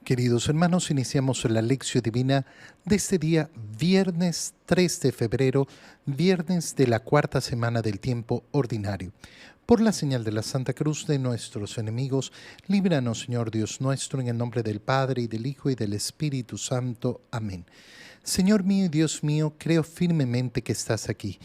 Queridos hermanos, iniciamos la lección divina de este día, viernes 3 de febrero, viernes de la cuarta semana del tiempo ordinario. Por la señal de la Santa Cruz de nuestros enemigos, líbranos, Señor Dios nuestro, en el nombre del Padre, y del Hijo, y del Espíritu Santo. Amén. Señor mío y Dios mío, creo firmemente que estás aquí,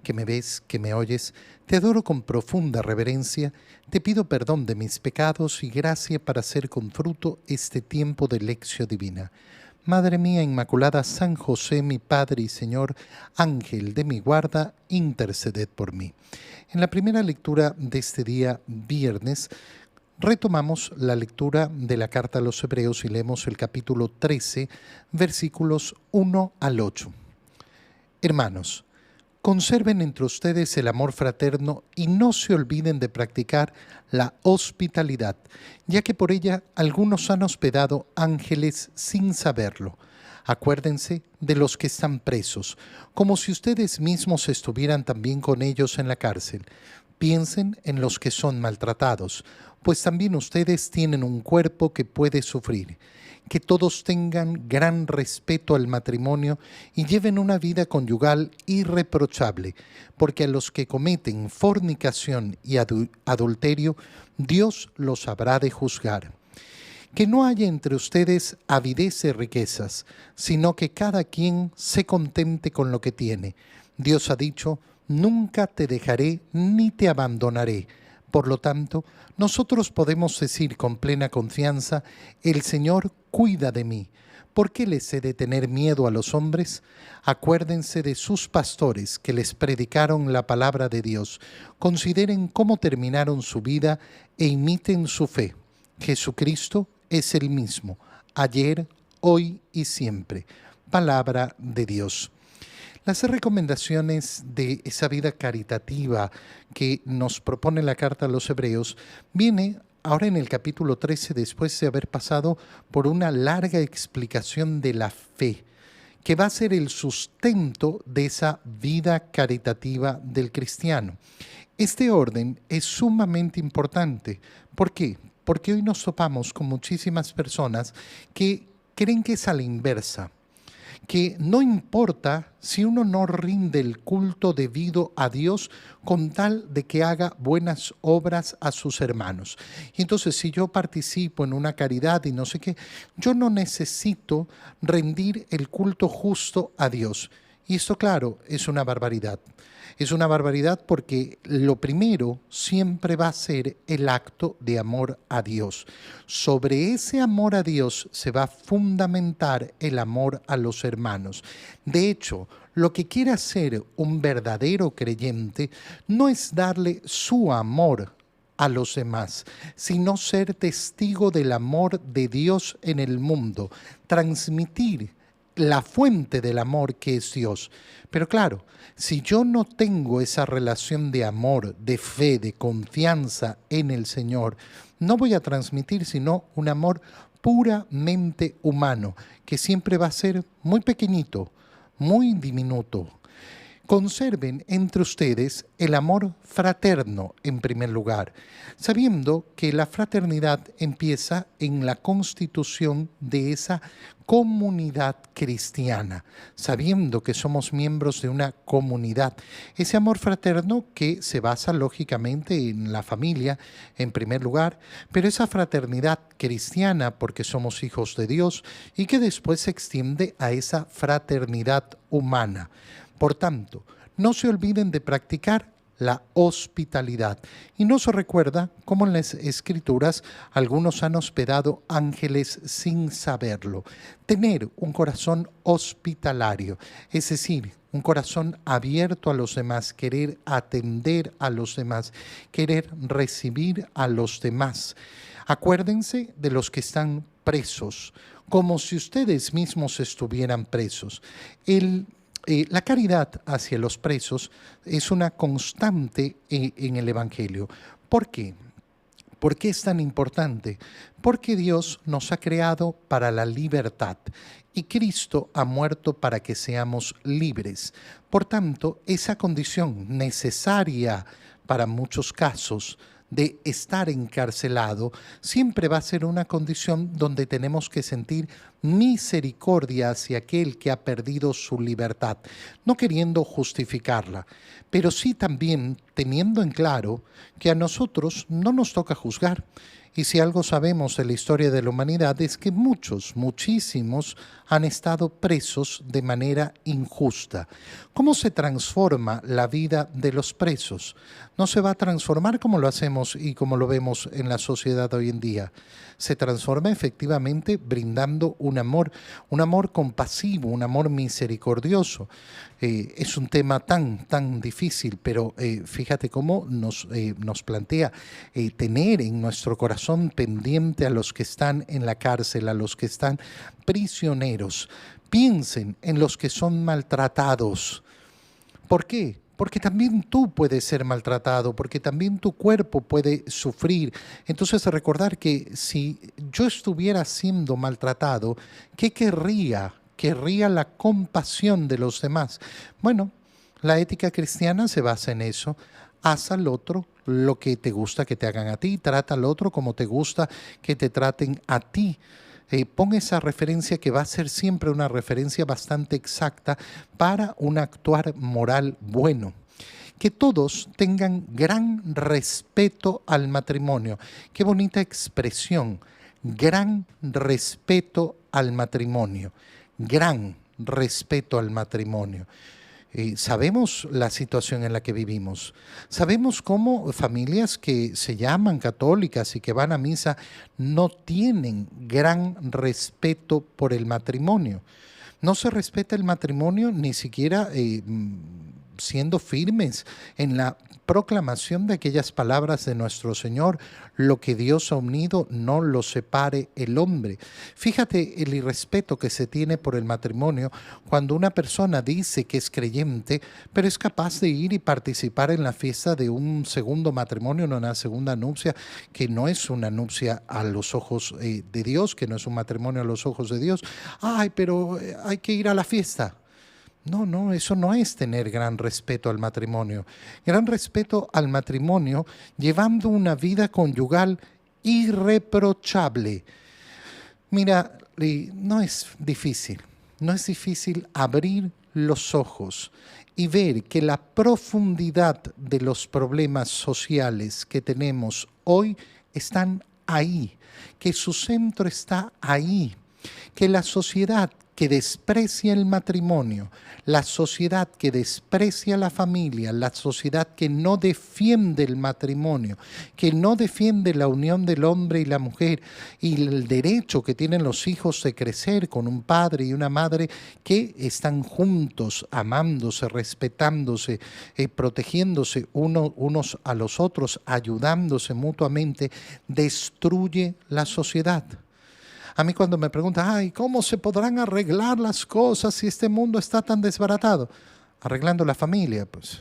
que me ves, que me oyes. Te adoro con profunda reverencia, te pido perdón de mis pecados y gracia para hacer con fruto este tiempo de lección divina. Madre mía Inmaculada, San José, mi Padre y Señor, Ángel de mi guarda, interceded por mí. En la primera lectura de este día, viernes, retomamos la lectura de la carta a los Hebreos y leemos el capítulo 13, versículos 1 al 8. Hermanos, conserven entre ustedes el amor fraterno y no se olviden de practicar la hospitalidad, ya que por ella algunos han hospedado ángeles sin saberlo. Acuérdense de los que están presos, como si ustedes mismos estuvieran también con ellos en la cárcel. Piensen en los que son maltratados, pues también ustedes tienen un cuerpo que puede sufrir. Que todos tengan gran respeto al matrimonio y lleven una vida conyugal irreprochable, porque a los que cometen fornicación y adulterio, Dios los habrá de juzgar. Que no haya entre ustedes avidez de riquezas, sino que cada quien se contente con lo que tiene. Dios ha dicho, nunca te dejaré ni te abandonaré. Por lo tanto, nosotros podemos decir con plena confianza, el Señor cuida de mí. ¿Por qué les he de tener miedo a los hombres? Acuérdense de sus pastores que les predicaron la palabra de Dios. Consideren cómo terminaron su vida e imiten su fe. Jesucristo es el mismo, ayer, hoy y siempre. Palabra de Dios. Las recomendaciones de esa vida caritativa que nos propone la carta a los Hebreos viene ahora en el capítulo 13, después de haber pasado por una larga explicación de la fe, que va a ser el sustento de esa vida caritativa del cristiano. Este orden es sumamente importante. ¿Por qué? Porque hoy nos topamos con muchísimas personas que creen que es a la inversa, que no importa si uno no rinde el culto debido a Dios con tal de que haga buenas obras a sus hermanos. Y entonces si yo participo en una caridad y no sé qué, yo no necesito rendir el culto justo a Dios. Y esto, claro, es una barbaridad. Es una barbaridad porque lo primero siempre va a ser el acto de amor a Dios. Sobre ese amor a Dios se va a fundamentar el amor a los hermanos. De hecho, lo que quiere hacer un verdadero creyente no es darle su amor a los demás, sino ser testigo del amor de Dios en el mundo, transmitir la fuente del amor que es Dios. Pero claro, si yo no tengo esa relación de amor, de fe, de confianza en el Señor, no voy a transmitir sino un amor puramente humano, que siempre va a ser muy pequeñito, muy diminuto. Conserven entre ustedes el amor fraterno en primer lugar, sabiendo que la fraternidad empieza en la constitución de esa comunidad cristiana, sabiendo que somos miembros de una comunidad. Ese amor fraterno que se basa lógicamente en la familia en primer lugar, pero esa fraternidad cristiana porque somos hijos de Dios y que después se extiende a esa fraternidad humana. Por tanto, no se olviden de practicar la hospitalidad. Y no se recuerda cómo en las Escrituras algunos han hospedado ángeles sin saberlo. Tener un corazón hospitalario, es decir, un corazón abierto a los demás, querer atender a los demás, querer recibir a los demás. Acuérdense de los que están presos, como si ustedes mismos estuvieran presos. La caridad hacia los presos es una constante en el Evangelio. ¿Por qué? ¿Por qué es tan importante? Porque Dios nos ha creado para la libertad y Cristo ha muerto para que seamos libres. Por tanto, esa condición necesaria para muchos casos de estar encarcelado, siempre va a ser una condición donde tenemos que sentir misericordia hacia aquel que ha perdido su libertad, no queriendo justificarla, pero sí también teniendo en claro que a nosotros no nos toca juzgar. Y si algo sabemos de la historia de la humanidad es que muchísimos han estado presos de manera injusta. ¿Cómo se transforma la vida de los presos? No se va a transformar como lo hacemos y como lo vemos en la sociedad hoy en día. Se transforma efectivamente brindando un amor compasivo, un amor misericordioso. Es un tema tan difícil, pero fíjate cómo nos plantea tener en nuestro corazón pendiente a los que están en la cárcel, a los que están prisioneros. Piensen en los que son maltratados. ¿Por qué? Porque también tú puedes ser maltratado, porque también tu cuerpo puede sufrir. Entonces recordar que si yo estuviera siendo maltratado, ¿qué querría? Querría la compasión de los demás. Bueno, la ética cristiana se basa en eso. Haz al otro lo que te gusta que te hagan a ti, trata al otro como te gusta que te traten a ti. Pon esa referencia que va a ser siempre una referencia bastante exacta para un actuar moral bueno. Que todos tengan gran respeto al matrimonio. Qué bonita expresión, gran respeto al matrimonio, gran respeto al matrimonio. Sabemos la situación en la que vivimos. Sabemos cómo familias que se llaman católicas y que van a misa no tienen gran respeto por el matrimonio. No se respeta el matrimonio ni siquiera siendo firmes en la proclamación de aquellas palabras de nuestro Señor: lo que Dios ha unido no lo separe el hombre. Fíjate el irrespeto que se tiene por el matrimonio cuando una persona dice que es creyente, pero es capaz de ir y participar en la fiesta de un segundo matrimonio, una segunda nupcia, que no es una nupcia a los ojos de Dios, que no es un matrimonio a los ojos de Dios. Ay, pero hay que ir a la fiesta. No, eso no es tener gran respeto al matrimonio. Gran respeto al matrimonio llevando una vida conyugal irreprochable. Mira, no es difícil abrir los ojos y ver que la profundidad de los problemas sociales que tenemos hoy están ahí, que su centro está ahí, que la sociedad que desprecia el matrimonio, la sociedad que desprecia la familia, la sociedad que no defiende el matrimonio, que no defiende la unión del hombre y la mujer y el derecho que tienen los hijos de crecer con un padre y una madre que están juntos, amándose, respetándose, protegiéndose unos a los otros, ayudándose mutuamente, destruye la sociedad. A mí cuando me preguntan, ay, ¿cómo se podrán arreglar las cosas si este mundo está tan desbaratado? Arreglando la familia, pues.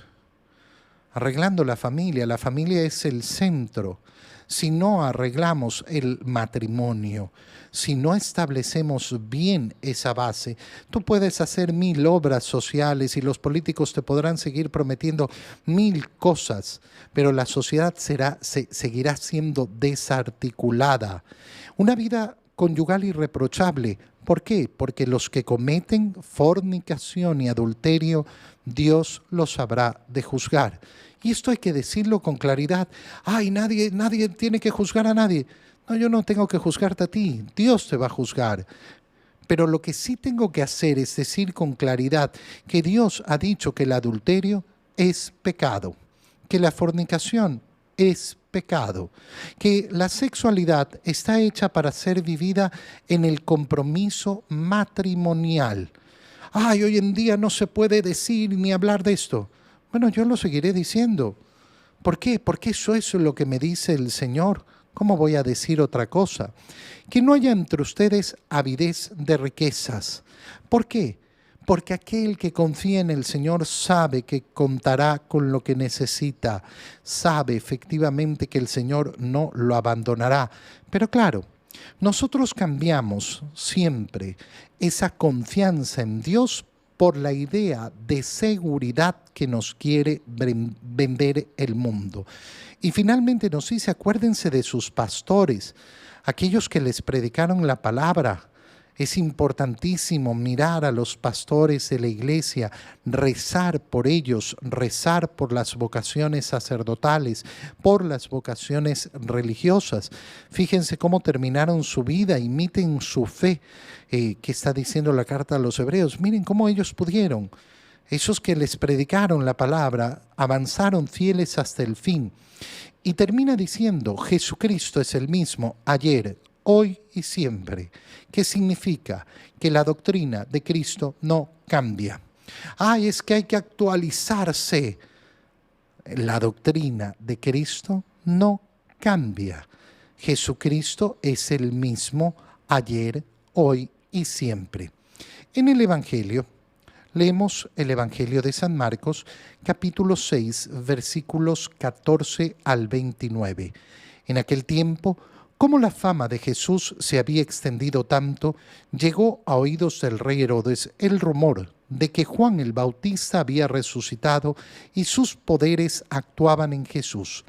Arreglando la familia es el centro. Si no arreglamos el matrimonio, si no establecemos bien esa base, tú puedes hacer 1000 obras sociales y los políticos te podrán seguir prometiendo 1000 cosas, pero la sociedad seguirá siendo desarticulada. Una vida conyugal irreprochable. ¿Por qué? Porque los que cometen fornicación y adulterio, Dios los habrá de juzgar. Y esto hay que decirlo con claridad. Ay, nadie tiene que juzgar a nadie. No, yo no tengo que juzgarte a ti. Dios te va a juzgar. Pero lo que sí tengo que hacer es decir con claridad que Dios ha dicho que el adulterio es pecado, que la fornicación es pecado, que la sexualidad está hecha para ser vivida en el compromiso matrimonial. Ay, hoy en día no se puede decir ni hablar de esto. Bueno, yo lo seguiré diciendo. ¿Por qué? Porque eso es lo que me dice el Señor. ¿Cómo voy a decir otra cosa? Que no haya entre ustedes avidez de riquezas. ¿Por qué? Porque aquel que confía en el Señor sabe que contará con lo que necesita, sabe efectivamente que el Señor no lo abandonará. Pero claro, nosotros cambiamos siempre esa confianza en Dios por la idea de seguridad que nos quiere vender el mundo. Y finalmente nos dice, acuérdense de sus pastores, aquellos que les predicaron la palabra. Es importantísimo mirar a los pastores de la iglesia, rezar por ellos, rezar por las vocaciones sacerdotales, por las vocaciones religiosas. Fíjense cómo terminaron su vida, imiten su fe, que está diciendo la carta a los hebreos. Miren cómo ellos pudieron. Esos que les predicaron la palabra avanzaron fieles hasta el fin. Y termina diciendo, Jesucristo es el mismo ayer, hoy y siempre. ¿Qué significa? Que la doctrina de Cristo no cambia. Es que hay que actualizarse. La doctrina de Cristo no cambia. Jesucristo es el mismo ayer, hoy y siempre. En el Evangelio, leemos el Evangelio de San Marcos, capítulo 6, versículos 14 al 29. En aquel tiempo, como la fama de Jesús se había extendido tanto, llegó a oídos del rey Herodes el rumor de que Juan el Bautista había resucitado y sus poderes actuaban en Jesús.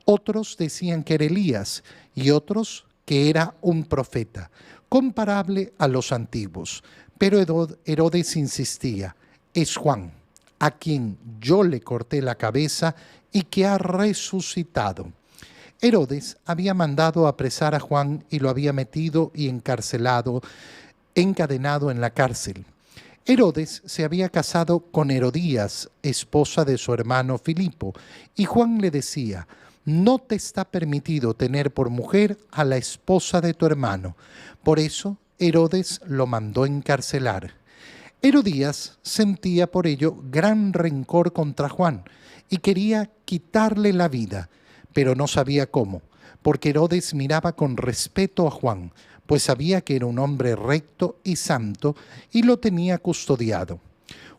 Otros decían que era Elías y otros que era un profeta, comparable a los antiguos. Pero Herodes insistía, es Juan, a quien yo le corté la cabeza y que ha resucitado. Herodes había mandado apresar a Juan y lo había metido y encarcelado, encadenado en la cárcel. Herodes se había casado con Herodías, esposa de su hermano Filipo, y Juan le decía, no te está permitido tener por mujer a la esposa de tu hermano. Por eso Herodes lo mandó encarcelar. Herodías sentía por ello gran rencor contra Juan y quería quitarle la vida, pero no sabía cómo, porque Herodes miraba con respeto a Juan, pues sabía que era un hombre recto y santo y lo tenía custodiado.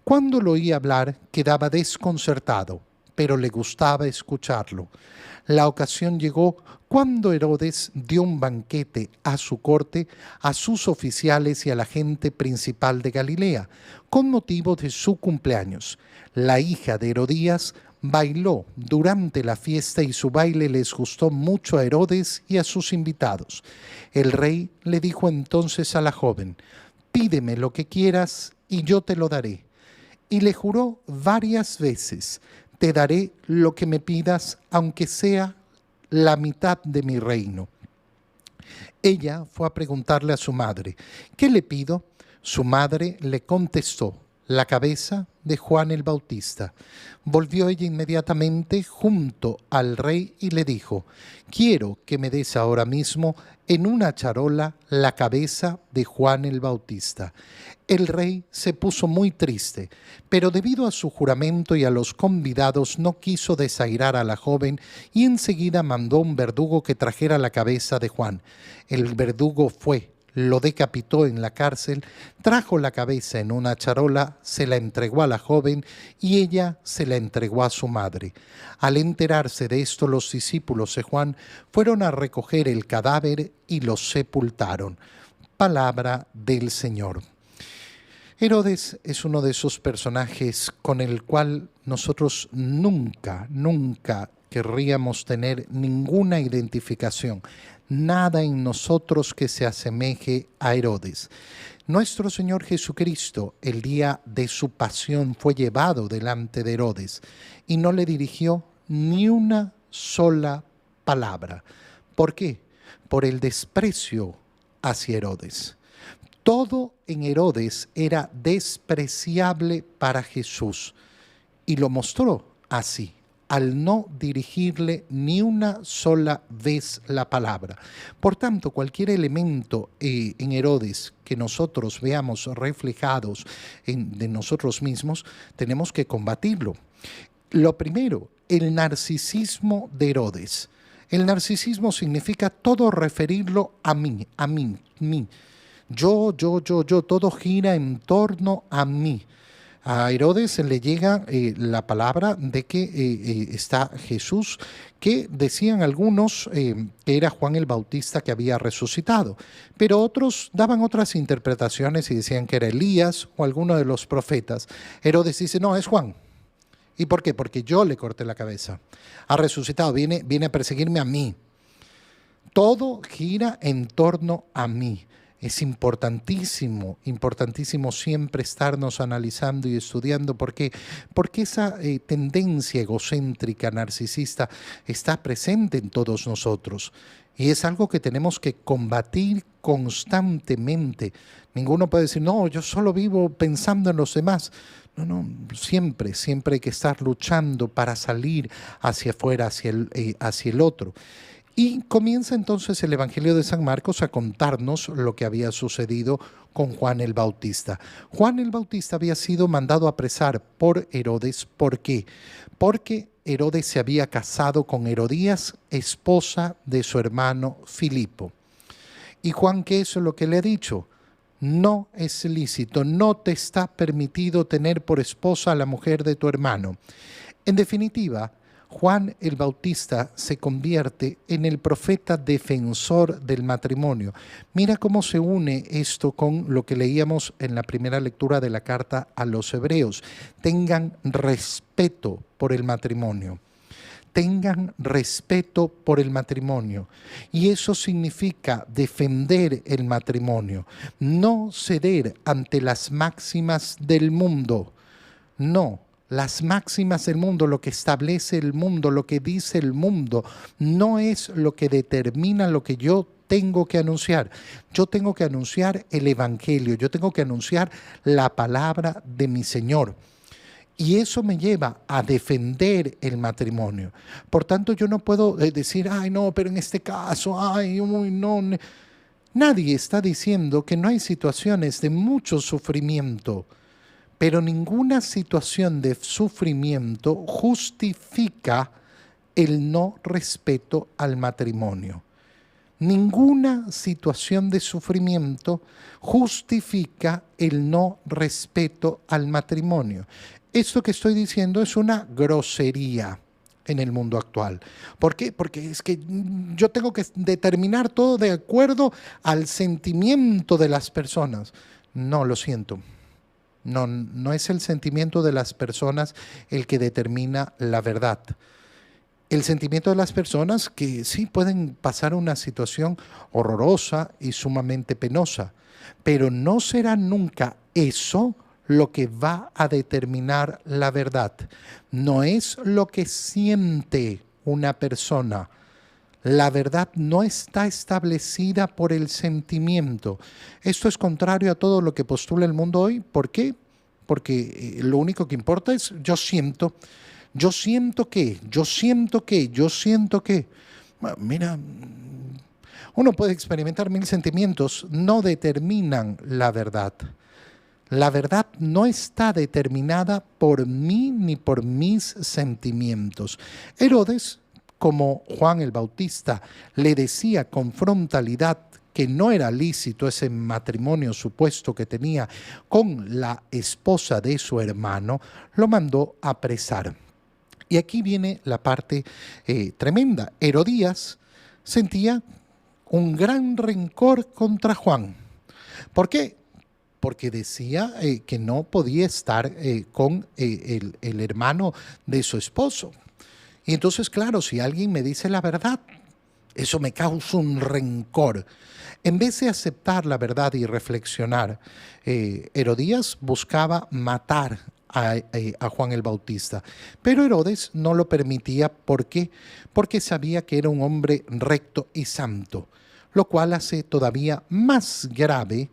Cuando lo oía hablar, quedaba desconcertado, pero le gustaba escucharlo. La ocasión llegó cuando Herodes dio un banquete a su corte, a sus oficiales y a la gente principal de Galilea, con motivo de su cumpleaños. La hija de Herodías bailó durante la fiesta y su baile les gustó mucho a Herodes y a sus invitados. El rey le dijo entonces a la joven, pídeme lo que quieras y yo te lo daré. Y le juró varias veces, te daré lo que me pidas, aunque sea la mitad de mi reino. Ella fue a preguntarle a su madre, ¿qué le pido? Su madre le contestó, la cabeza de Juan el Bautista. Volvió ella inmediatamente junto al rey y le dijo, quiero que me des ahora mismo en una charola la cabeza de Juan el Bautista. El rey se puso muy triste, pero debido a su juramento y a los convidados no quiso desairar a la joven y enseguida mandó un verdugo que trajera la cabeza de Juan. El verdugo fue, lo decapitó en la cárcel, trajo la cabeza en una charola, se la entregó a la joven y ella se la entregó a su madre. Al enterarse de esto, los discípulos de Juan fueron a recoger el cadáver y lo sepultaron. Palabra del Señor. Herodes es uno de esos personajes con el cual nosotros nunca querríamos tener ninguna identificación. Nada en nosotros que se asemeje a Herodes. Nuestro Señor Jesucristo, el día de su pasión, fue llevado delante de Herodes y no le dirigió ni una sola palabra. ¿Por qué? Por el desprecio hacia Herodes. Todo en Herodes era despreciable para Jesús y lo mostró así, al no dirigirle ni una sola vez la palabra. Por tanto, cualquier elemento en Herodes que nosotros veamos reflejados de nosotros mismos, tenemos que combatirlo. Lo primero, el narcisismo de Herodes. El narcisismo significa todo referirlo a mí. Yo, todo gira en torno a mí. A Herodes le llega la palabra de que está Jesús, que decían algunos que era Juan el Bautista que había resucitado, pero otros daban otras interpretaciones y decían que era Elías o alguno de los profetas. Herodes dice, no, es Juan. ¿Y por qué? Porque yo le corté la cabeza. Ha resucitado, viene a perseguirme a mí. Todo gira en torno a mí. Es importantísimo, importantísimo siempre estarnos analizando y estudiando. ¿Por qué? Porque esa tendencia egocéntrica, narcisista, está presente en todos nosotros. Y es algo que tenemos que combatir constantemente. Ninguno puede decir, no, yo solo vivo pensando en los demás. No, no, siempre hay que estar luchando para salir hacia afuera, hacia el otro. Y comienza entonces el Evangelio de San Marcos a contarnos lo que había sucedido con Juan el Bautista. Juan el Bautista había sido mandado a apresar por Herodes. ¿Por qué? Porque Herodes se había casado con Herodías, esposa de su hermano Filipo. ¿Y Juan qué es lo que le ha dicho? No es lícito, no te está permitido tener por esposa a la mujer de tu hermano. En definitiva, Juan el Bautista se convierte en el profeta defensor del matrimonio. Mira cómo se une esto con lo que leíamos en la primera lectura de la carta a los Hebreos. Tengan respeto por el matrimonio. Tengan respeto por el matrimonio. Y eso significa defender el matrimonio. No ceder ante las máximas del mundo. No. Las máximas del mundo, lo que establece el mundo, lo que dice el mundo, no es lo que determina lo que yo tengo que anunciar. Yo tengo que anunciar el Evangelio, yo tengo que anunciar la palabra de mi Señor. Y eso me lleva a defender el matrimonio. Por tanto, yo no puedo decir, ay, no, pero en este caso, ay, uy, no. Nadie está diciendo que no hay situaciones de mucho sufrimiento. Pero ninguna situación de sufrimiento justifica el no respeto al matrimonio. Ninguna situación de sufrimiento justifica el no respeto al matrimonio. Esto que estoy diciendo es una grosería en el mundo actual. ¿Por qué? Porque es que yo tengo que determinar todo de acuerdo al sentimiento de las personas. No, lo siento. No es el sentimiento de las personas el que determina la verdad. El sentimiento de las personas que sí pueden pasar una situación horrorosa y sumamente penosa, pero no será nunca eso lo que va a determinar la verdad. No es lo que siente una persona. La verdad no está establecida por el sentimiento. Esto es contrario a todo lo que postula el mundo hoy. ¿Por qué? Porque lo único que importa es yo siento que. Bueno, mira, uno puede experimentar mil sentimientos, no determinan la verdad. La verdad no está determinada por mí ni por mis sentimientos. Herodes, como Juan el Bautista le decía con frontalidad que no era lícito ese matrimonio supuesto que tenía con la esposa de su hermano, lo mandó a apresar. Y aquí viene la parte tremenda. Herodías sentía un gran rencor contra Juan. ¿Por qué? Porque decía que no podía estar con el hermano de su esposo. Y entonces, claro, si alguien me dice la verdad, eso me causa un rencor. En vez de aceptar la verdad y reflexionar, Herodías buscaba matar a Juan el Bautista. Pero Herodes no lo permitía. ¿Por qué? Porque sabía que era un hombre recto y santo, lo cual hace todavía más grave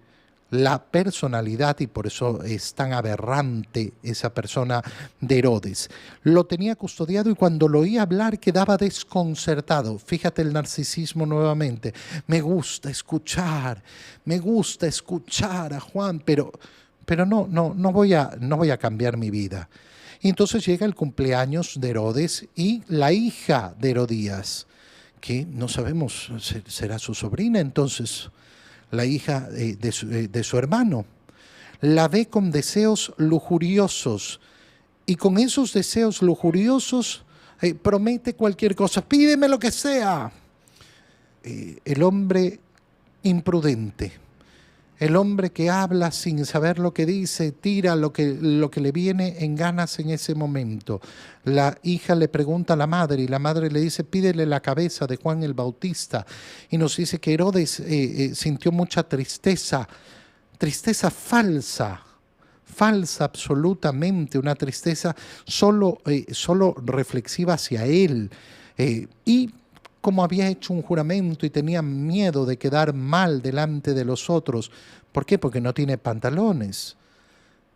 la personalidad, y por eso es tan aberrante esa persona de Herodes. Lo tenía custodiado y cuando lo oía hablar quedaba desconcertado. Fíjate el narcisismo nuevamente. Me gusta escuchar a Juan, pero no voy a cambiar mi vida. Y entonces llega el cumpleaños de Herodes y la hija de Herodías, que no sabemos, será su sobrina entonces, la hija de su hermano. la ve con deseos lujuriosos y con esos deseos lujuriosos promete cualquier cosa, pídeme lo que sea. El hombre imprudente, el hombre que habla sin saber lo que dice, tira lo que le viene en ganas en ese momento. La hija le pregunta a la madre y la madre le dice, pídele la cabeza de Juan el Bautista. Y nos dice que Herodes sintió mucha tristeza, tristeza falsa absolutamente, una tristeza solo reflexiva hacia él. Y como había hecho un juramento y tenía miedo de quedar mal delante de los otros. ¿Por qué? Porque no tiene pantalones,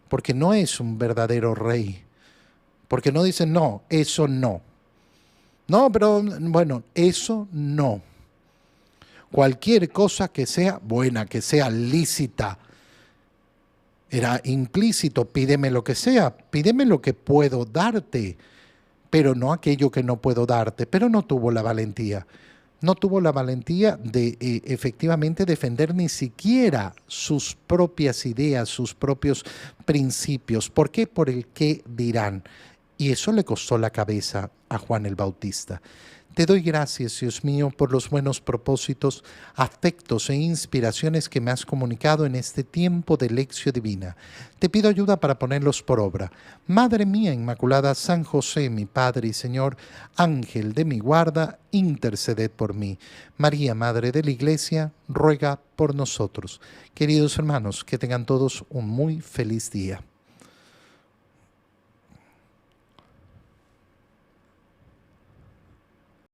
porque no es un verdadero rey, porque no dice, no, eso no. No, pero bueno, eso no. Cualquier cosa que sea buena, que sea lícita. Era implícito, pídeme lo que sea, pídeme lo que puedo darte, pero no aquello que no puedo darte. Pero no tuvo la valentía. No tuvo la valentía de efectivamente defender ni siquiera sus propias ideas, sus propios principios. ¿Por qué? Por el qué dirán. Y eso le costó la cabeza a Juan el Bautista. Te doy gracias, Dios mío, por los buenos propósitos, afectos e inspiraciones que me has comunicado en este tiempo de lección divina. Te pido ayuda para ponerlos por obra. Madre mía Inmaculada, San José, mi Padre y Señor, Ángel de mi guarda, interceded por mí. María, Madre de la Iglesia, ruega por nosotros. Queridos hermanos, que tengan todos un muy feliz día.